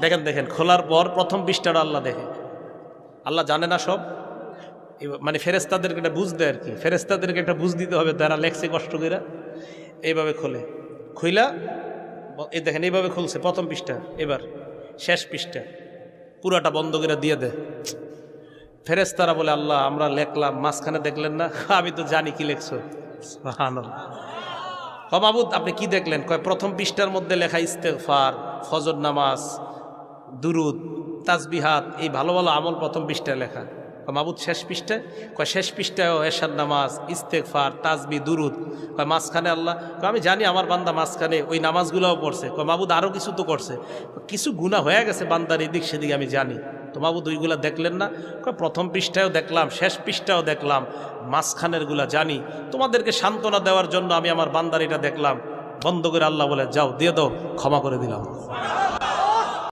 দেখেন দেখেন, খোলার পর প্রথম পৃষ্ঠাটা আল্লাহ দেখে। আল্লাহ জানে না সব, মানে ফেরেস্তাদেরকে এটা বুঝ দেয় আর কি, ফেরেস্তাদেরকে একটা বুঝ দিতে হবে, তারা লেখছে কষ্ট করে। এইভাবে খোলে, খুইলা এই দেখেন এইভাবে খুলছে প্রথম পৃষ্ঠা, এবার শেষ পৃষ্ঠা পুরাটা বন্ধ করে দিয়ে দেয়। ফেরেস্তারা বলে, আল্লাহ আমরা লেখলাম, মাঝখানে দেখলেন না? আমি তো জানি কি লেখছো। সুবহানাল্লাহ। মাবুদ আপনি কি দেখলেন? কয় প্রথম পৃষ্ঠার মধ্যে লেখা ইস্তেগফার, ফজর নামাজ, দুরুদ, তাসবিহাত, এই ভালো ভালো আমল প্রথম পৃষ্ঠায় লেখা। মাবুদ শেষ পৃষ্ঠায়? কয় শেষ পৃষ্ঠায়ও এশার নামাজ, ইস্তেগফার, তাসবি, দুরুদ। কয় মাঝখানে আল্লাহ? আমি জানি আমার বান্দা মাঝখানে ওই নামাজগুলোও পড়ছে। কয় মাবুদ আরও কিছু তো করছে, কিছু গুনাহ হয়ে গেছে বান্দার এদিক সেদিক আমি জানি। তো মাবুদ ওইগুলা দেখলেন না? কয় প্রথম পৃষ্ঠায়ও দেখলাম, শেষ পৃষ্ঠাও দেখলাম, মাঝখানেরগুলা জানি। তোমাদেরকে সান্ত্বনা দেওয়ার জন্য আমি আমার বান্দার এটা দেখলাম। বন্ধ করে আল্লাহ বলে, যাও দিয়ে দাও, ক্ষমা করে দিলাম।